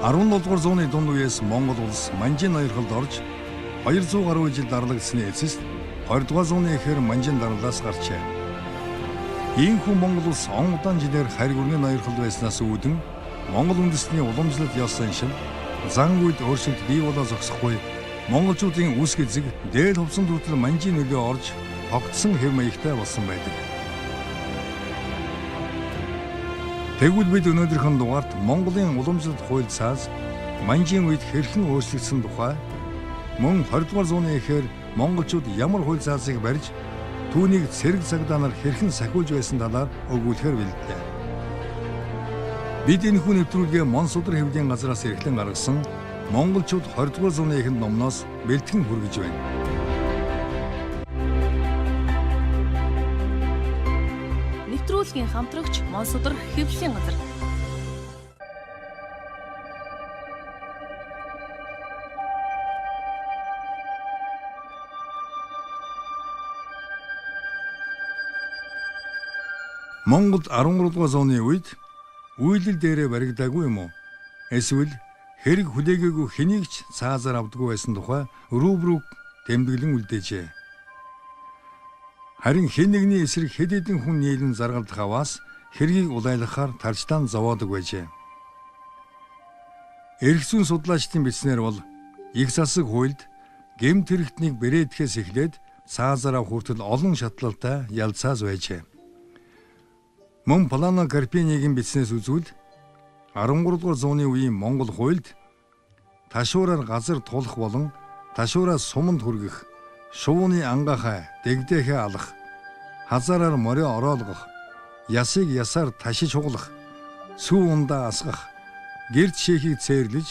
17 дугаар зууны дунд үеэс Монгол улс Манжин ноёрхолд орж 200 гаруй жил дарлагдсны эцэст 20 дугаар зууны эхээр Манжин дарналаас гарчээ. Иймэрхүү Монгол улс он удаан жилээр хариг өргөний ноёрхолд байснаас үүдэн Монгол үндэстний уламжлалт ёсон шин зан үед өөрчлөлт бий болоо зогсохгүй монголчуудын үүсгэц зэг дээд хувцсан хүртэл Манжин нөлөө орж тогтсон хэв маягтай болсон байдаг. Тэгвэл бид өнөөдрийнхэн дугаарт Монголын уламжлалт хууль цааз Манжин үед хэрхэн өөрчлөгдсөн тухай мөн 20 дугаар зууны эхээр монголчууд ямар хууль цаазыг барьж түүнийг цэрэг цагдаа нар хэрхэн сахиулж байсан талаар өгүүлэхээр бэлдлээ. Бид энэхүү нэвтрүүлгээ Мон Судар хэвлэлийн газраас эрхлэн гаргасан монголчууд 20 дугаар зууны эхэнд номноос бэлтгэн хүргэж байна. Нэвтрүүлгийн хамтрагч Мон Судар хэвлэлийн газар. Монголд 13 дугаар зууны үед үйлдэл дээрээ баригдаагүй юм уу? Эсвэл хэрэг хүлээгээгүй хэнийг ч цаазаар авдаггүй байсан тухай рубрик тэмдэглэн үлдээжээ. Харин хэн нэгний эсрэг хэд хэдэн хүн нийлэн заргалдах аваас хэргийг улайлахаар тарчтаан зовоодог байжээ. Эрх зүйн судлаачдын бичснээр бол их засаг хуульд гэмт хэрэгтнийг бэрээдэхээс эхлээд цаазаараа хүртэл олон шатлалтай ялцааз байжээ. Мөн Плано Карпинигийн бичснээс үзвэл 13 дугаар зууны үеийн Монгол хуульд ташуураар газар тулах болон ташуураас суманд хүргэх, шувууны ангахай дэгдээхээ алах, хазаараар морио ороолгох, ясыг ясаар ташиж хугалах, сүү ундаа асгах, гэрд шээхийг цээрлэж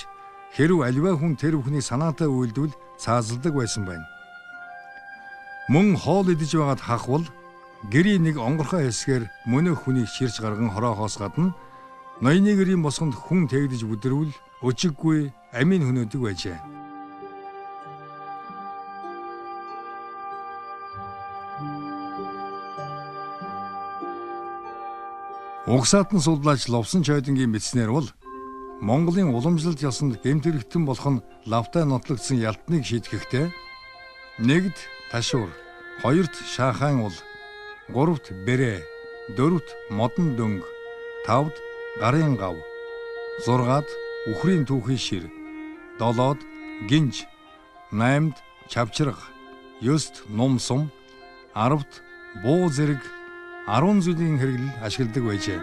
хэрв аливаа хүн тэр бүхний санаатай үйлдвэл цаазалдаг байсан байна. Мөн хоол идэж байгаад хахвал гэрийн нэг онгорхой хэсгээр мөнөх хүнийг чирч гарган хороохоос гадна ноёны гэрийн босгонд хүн тэгдэж бүдрвэл өчиггүй амийн хөнөөдөг байжээ. Угсаатан судлаач Ловсон Чойдонгийн бичснээр бол Монголын уламжлалт ёсонд гэмт хэрэгтэн болох нь лавтай нотлогдсон ялтныг шийтгэхдээ нэгд ташуур, хоёрт шаахан ул, гуравт бэрээ, дөрөвт модон дөнг, тавд гарын гав, зургаад үхрийн түүхийн шир, долоод гинж, наймд чавчраг, ёст ном сум, 10-т буу зэрэг 10 зүйлийн хэрэглэл ашигладаг байжээ.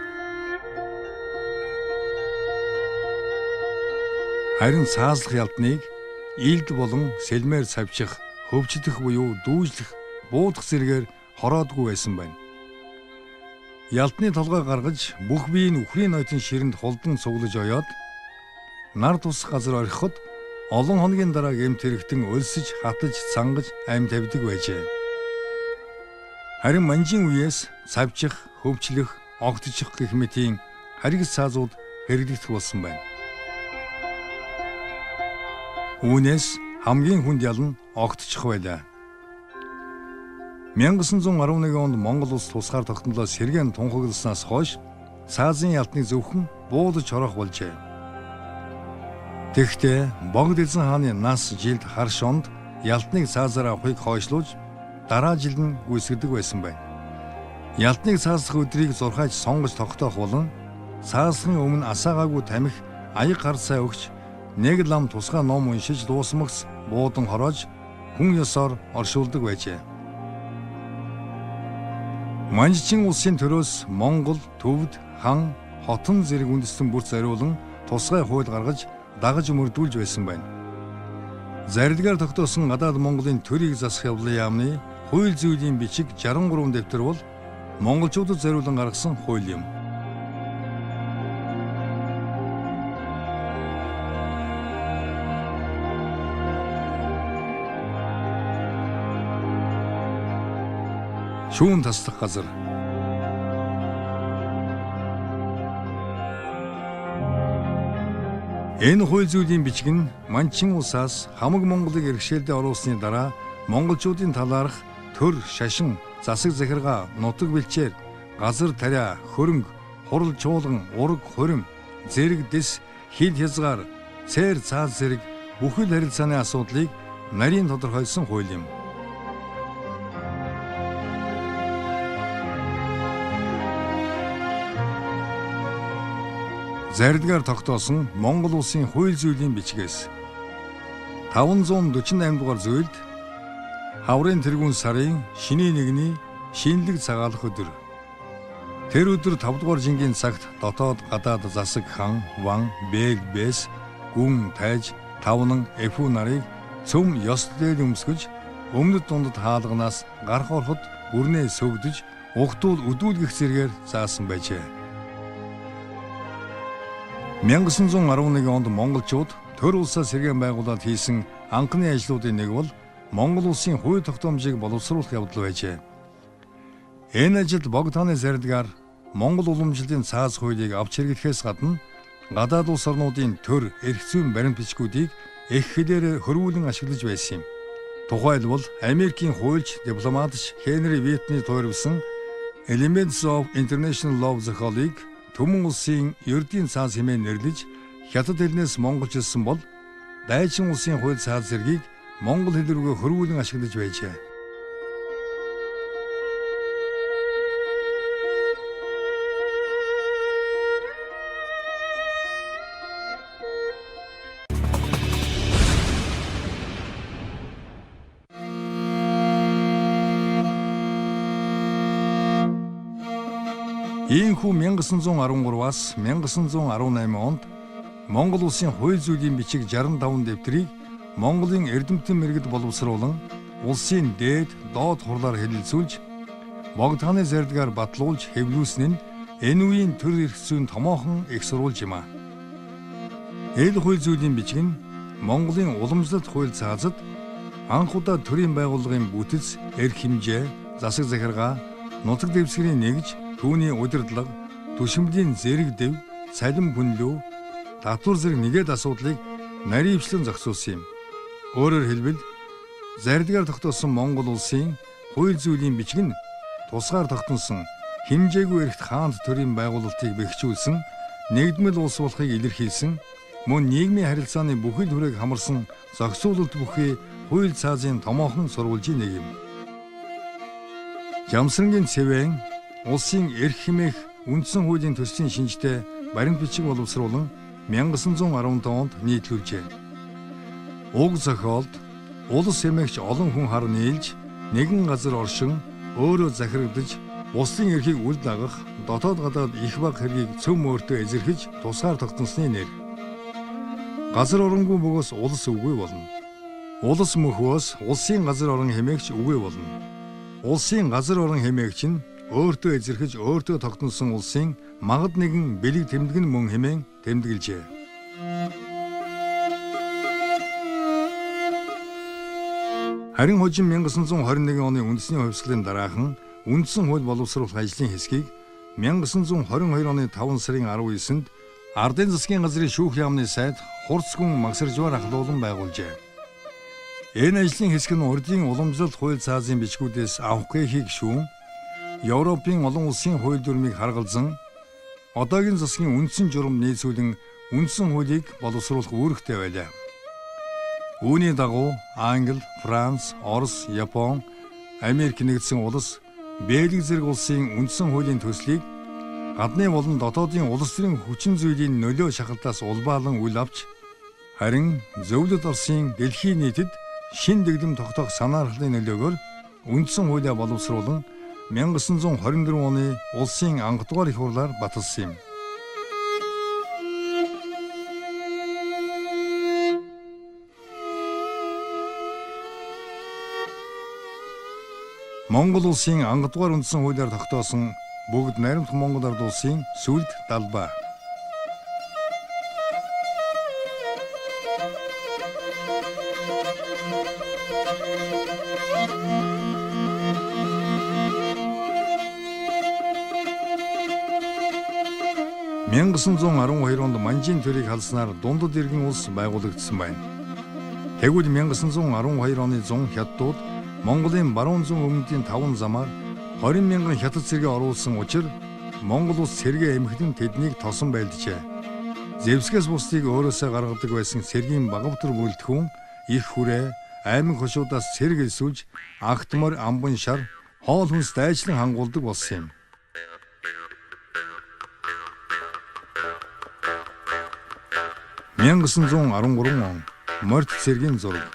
Харин цаазлах ялтныг илд болон сэлмээр савчих, хөвчдөх буюу дүүжлэх, буудах зэргээр хороодгүй байсан байна. Ялтны толгой гаргаж бүх биеийн үхрийн нойтын ширэнд холдон цуглаж оёод нар тусах газар орхиход олон хоногийн дараа гэмт хэрэгтэн өлсөж, хатаж, цангаж амь тавьдаг байжээ. Харин Манжин үеэс савчих, хөвчлөх, огтчих гэх мэтийн харигс цаазууд хэрэглэгдэх болсон байна. Үүнээс хамгийн хүнд ял нь огтчих байлаа. 1911 онд Монгол улс тусгаар тогтнолоо сэргээн тунхагласнаас хойш цаазын ялтныг зөвхөн буудаж хорох болжээ. Тэгэхдээ Богд эзэн хааны нас жилд харш онд ялтныг цаазаар авахыг хойшлуулж дараа жилд нь гүйцэгдэг байсан байна. Ялтныг цааслах өдрийг зурхайж сонгож тогтоох болон цааслахын өмнө асаагаагүй тамхи аяг гар сай өгч нэг лам тусгай ном уншиж дуусмагц буудан хороож хүн ёсоор оршуулдаг байжээ. Манжчин улсын төрөөс Монгол, Төвд, Хан, Хотон зэрэг үндэстэн бүр зориулан тусгай хууль гаргаж дагаж мөрдүүлж байсан байна. Зарилгаар тогтоосон гадаад Монголын төрийг засах явдлын яамны хууль зүйлийн бичиг 63 дэвтэр бол монголчуудад зориулан гаргасан хууль юм. Шүүн таслах газар. Энэ хууль зүйлийн бичиг нь Манчин улсаас хамаг Монголыг иргэшээлдээ оруулсны дараа монголчуудын талаарх төр, шашин, засаг захиргаа, нутаг бэлчээр, газар тариа, хөрөнгө, хурал чуулган, ураг, хурим, зэрэг дэс, хил хязгаар, цээр цааз зэрэг бүхэл харилцааны асуудлыг нарийн тодорхойлсон хууль юм. Зардгаар тогтоосон Монгол улсын хууль зүйлийн бичгээс 548 дугаар зүйлд хаврын тэргүүн сарын шинийн 1-ний шинэлэг цагаалах өдөр. Тэр өдөр 5 дугаар жингийн цагт дотоод гадаад засаг хан, ван, бэг, бэс, гүн, тайж, тавнан, эфүү нарыг цөм ёс дээл өмсгөж өмнөд дундад хаалганаас гарах ороход бүрнээ сөвгдөж ухтуул өдүүлгэх зэргээр заасан байжээ. 1911 онд монголчууд төр улсаа сэргээн байгуулад хийсэн анхны ажлуудын нэг бол Монгол улсын хууль тогтоомжийг боловсруулах явдал байжээ. Энэ ажилд Богданы Зардгаар Монгол уламжлалын цааз хуулийг авч хэрэглэхээс гадна гадаад улс орнуудын төр, эрх зүйн баримт бичгүүдийг их хэлээр хөрвүүлэн ашиглаж байсан юм. Тухайлбал Америкийн хуульч дипломатч Хенри Витний тойрвсон Elements of International Law зохиолыг Төмөн улсын ердийн цааз хэмээн нэрлэж хятад хэлнээс монголчилсан бол дайчин улсын хууль цааз зэргийг монгол хэл рүүгээ хөрвүүлэн ашиглаж байжээ. Ийхүү 1913-аас 1918 онд Монгол улсын хууль зүйлийн бичиг 65 дэвтрийг Монголын эрдэмтэн мэргэд боловсруулан улсын дээд, доод хурлаар хэлэлцүүлж Богданы Зардгаар батлуулж хэвлүүлсэн нь энэ үеийн төр эрх зүйн томоохон их сурвалж юм а. Эл хууль зүйлийн бичиг нь Монголын уламжлалт хууль цаазад анх удаа төрийн байгууллагын бүтэц, эрх хэмжээ, засаг захиргаа, нутаг дэвсгэрийн нэгж, түүний удирдлага, түшимлийн зэрэг дэв, цалин хүнлүү, татвар зэрэг нэгэд асуудлыг наривчлан зохицуулсан юм. Өөрөөр хэлбэл Зардгаар тогтоосон Монгол улсын хууль зүйлийн бичиг нь тусгаар тогтносон хэмжээгүй эрхт хаант төрийн байгуулалтыг бэхжүүлсэн, нэгдмэл улс болохыг илэрхийлсэн, мөн нийгмийн харилцааны бүхэл хүрээг хамарсан зохицуулалт бүхий хууль цаазын томоохон сурвалжийн нэг юм. Жамсрангийн цэвэн улсын эрх хэмээх үндсэн хуулийн төслийн шинжтэй баримт бичиг боловсруулан 1915 онд нийтлүүлжээ. Уг зохиолд улс хэмээгч олон хүн хар нийлж нэгэн газар оршин өөрөө захирагдаж улсын эрхийг үл дагах, дотоод гадаад их баг хэргийг цөм өөртөө эзэрхэж тусгаар тогтносны нэр. Газар оронгүй бөгөөс улс үгүй болно. Улс мөхөөс улсын газар орон хэмээгч үгүй болно. Улсын газар орон хэмээгч нь өөртөө эзэрхэж өөртөө тогтносон улсын магад нэгэн бэлэг тэмдэг нь мөн хэмээн тэмдэглэжээ. Харин хожим 1921 оны үндэсний хувьсгалын дараахан үндсэн хууль боловсруулах ажлын хэсгийг 1922 оны 5 сарын 19-нд Ардын засгийн газрын шүүх яамны сайд Хурц гүн Магсаржвар ахлуулан байгуулжээ. Энэ ажлын хэсэг нь урдын уламжлалт хууль цаазын бичгүүдээс авах гэхийг шүүн Европын олон улсын хууль дүрмийг харгалзан одоогийн засгийн үндсэн журам нийцүүлэн үндсэн хуулийг боловсруулах үүрэгтэй байлаа. Үүний дагуу Англи, Франц, Орос, Япон, Америк нэгдсэн улс, Бельги зэрэг улсын үндсэн хуулийн төслийг гадны болон дотоодын улс төрийн хүчин зүйлийн нөлөө шахалтаас улбаалan үл авч харин зөвлөд Оросын дэлхийн нийтэд шин дэглэм тогтоох санаарлалын нөлөөгөөр үндсэн хуулиа боловсруулан 1924 оны улсын анх дугаар их хурлаар баталсан юм. Монгол улсын анх дугаар үндсэн хуулиар тогтоосон бүгд найрамдах Монгол ард улсын сүлд далбаа. Мянган 1912 онд Манжийн төрийг халснаар дундад иргэн улс байгуулагдсан байна. Тэгвэл 1912 оны 100 хятадууд Монголын баруун зүүн өмнөдийн 5 замаар 20 мянган хятад цэргээ оруулсан учраас Монгол улс цэргээ эмхлэн тэднийг тосон байлджээ. Зевсгээс бусдыг өөрөөсөө гаргадаг байсан цэргийн багавтар бүлдэхүүн их хүрээ аймаг хошуудаас цэрэг элсүүлж агтмор амбан шар хоол хүнс дайчлан хангуулдаг болсон юм. (1913 он Морьт цэргийн зураг.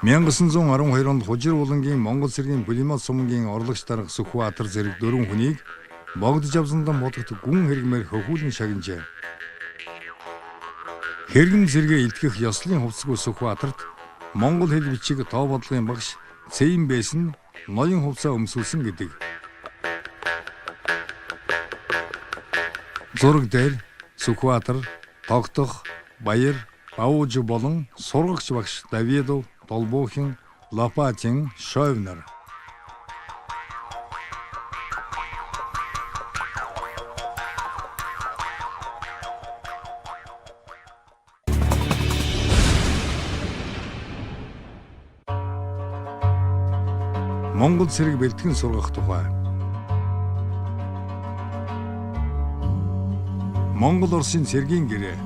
(1912 онд Хужир улангийн Монгол цэргийн пулемет сумгийн орлогч дарга Сүхбаатар зэрэг 4 хүнийг богдож авсандан бодогт гүн хэрэгмээр хөхүүлэн шагнажээ. Хэрэгэн зэрэгээ илтгэх ёслолын хувцасгүй Сүхбаатарт Монгол хэл бичиг тоо бодлогын багш Цэйн Бэсэн ноён хувцас өмсүүлсэн гэдэг. Зураг дээр Сүхбаатар, Тогтох, Баяр, Бауж болон сургагч багш Давидов, Толбохин, Лопатин, Шойвнер. Монгол цэрэг бэлтгэн сургах тухай. Монгол Оросын цэргийн гэрээ.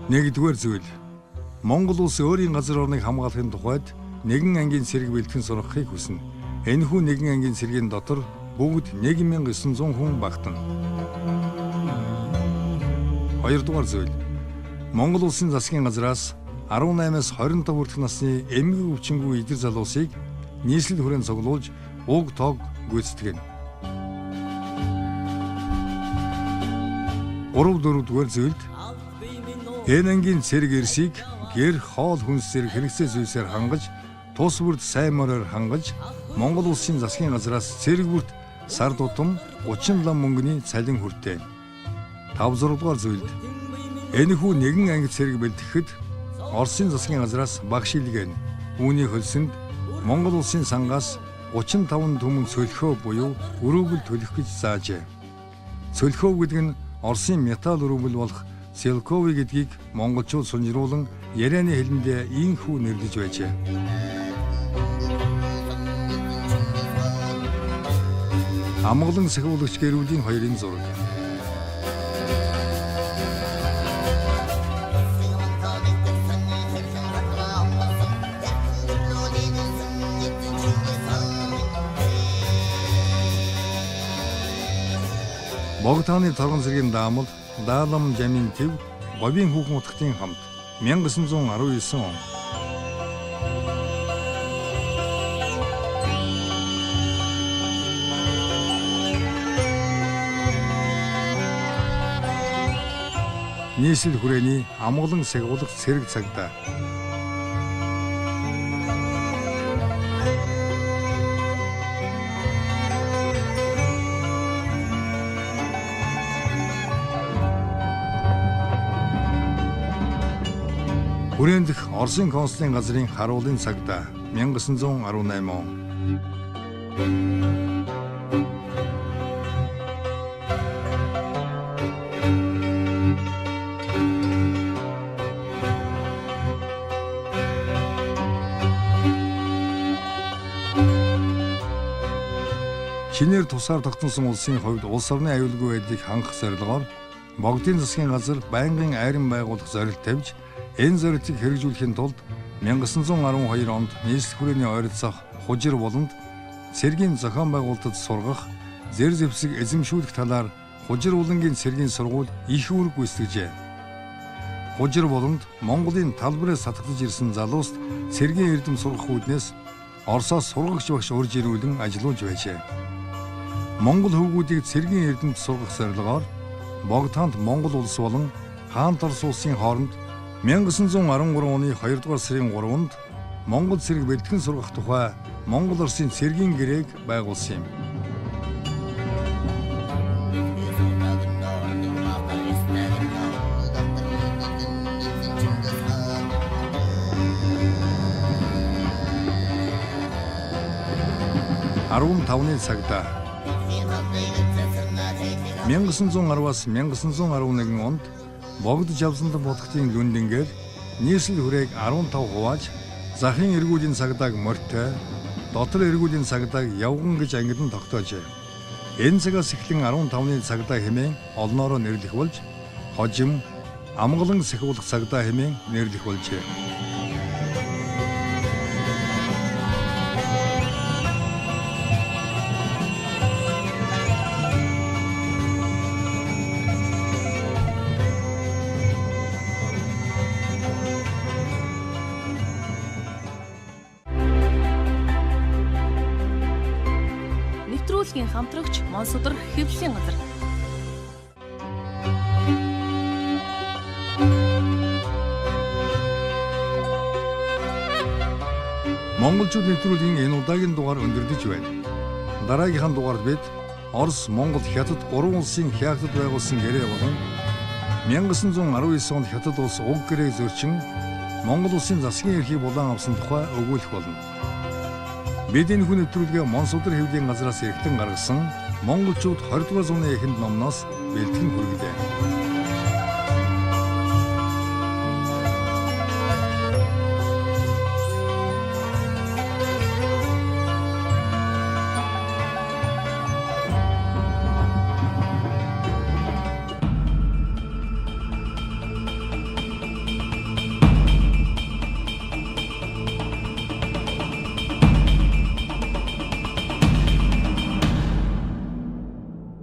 Нэгдүгээр зүйл. Монгол улс өөрийн газар орныг хамгаалахын тухайд нэгэн ангийн цэрэг бэлтгэн сургахыг хүснэ. Энэхүү нэгэн ангийн цэргийн дотор бүгд 1900 хүн багтана. Хоёрдугаар зүйл. Монгол улсын засгийн газраас 18-аас 25 хүртэлх насны эмгэг өвчингүй идэр залуусыг нийслэл хүрээнд цуглуулж уг тоог гүйцэтгэв. 3-4-р зүйлд энэ ангийн цэрэг эрсийг гэр хоол хүнс зэрэг хэрэгцээ зүйлсээр хангаж, тус бүрд сайн мороор хангаж, Монгол улсын засгийн газраас цэрэг бүрт сар тутам 30 лам мөнгөний цалин хүртээ. 5-6-р зүйлд энэхүү нэгэн анги цэрэг бэлтгэхэд Оросын засгийн газраас багш илгээн. Үүний хөлсөнд Монгол улсын сангаас 35 түмэн цөлхөө буюу өрөөгөл төлөх гэж заажээ. Цөлхөө гэдэг нь Оросын металл өрөөгөл болох Селкови гэдгийг монголчууд сунжруулан ярианы хэлэндээ ийхүү нэрлэж байжээ. Амгалан сахиулагч гэрүүлийн хоёрын зураг. Богдхааны торгон цэргийн даамал Даалам Жамин төв говийн хүүхэн утгатын хамт 1919 он. Нийслэл хүрээний амгалан сахиулах цэрэг цагдаа. Хүрээнд дэх Оросын консулын газрын харуулын цагдаа 1918 он. Шинээр тусаар тогтносон улсын хувьд улс орны аюулгүй байдлыг хангах зорилгоор Богдын засгийн газар байнгын айран байгуулах зорилт тавьж, энэ зорилтыг хэрэгжүүлэхийн тулд 1912 онд нийслэл хүрээний ойролцоох Хужир болонд цэргийн зохион байгуулалтад сургах, зэр зэвсэг эзэмшүүлэх талаар Хужир улангийн цэргийн сургууль их үүрэг гүйцэтгэжээ. Хужир болонд Монголын талбараас татагдж ирсэн залууст цэргийн эрдэм сургах үүднээс Оросоос сургагч багш урьж ирүүлэн ажиллуулж байжээ. Монгол хөвгүүдийг цэргийн эрдэмт сургах зорилгоор Богдхаанд Монгол улс болон Хаант Орос улсын хооронд 1913 оны 2 дугаар сарын 3-нд Монгол цэрэг бэлтгэн сургах тухай Монгол Оросын цэргийн гэрээг байгуулсан юм. Арван тавны цагдаа. 1910-аас 1911 онд богд жавсандан бодгтын лүндэнгээр нийслэл хүрээг 15 хувааж захын эргүүлийн цагдааг морьтой, дотор эргүүлийн цагдааг явган гэж ангилан тогтоожээ. Энэ цагаас эхлэн 15-ны цагдаа хэмээн олноороо нэрлэх болж хожим, амгалан сахиулах цагдаа хэмээн нэрлэх болжээ. Нэвтрүүлгийн хамтрагч Монсодрох хэвлэлийн газар. Монголчууд нэвтрүүлгийн энэ удаагийн дугаар өндөрлөж байна. Дараагийнхаа дугаард бид Орос, Монгол, Хятад гурван улсын хяагтад байгуулсан гэрээ болон 1919 онд Хятад улс уг гэрээг зөрчин Монгол улсын засгийн эрхийг булан авсан тухай өгүүлэх болно. Бид энэ хүн нэвтрүүлгээ Монсодрох хэвлэлийн газраас эрхтэн гаргасан монголчууд 20 дугаар зууны эхэнд номноос бэлтгэн хүргэлээ.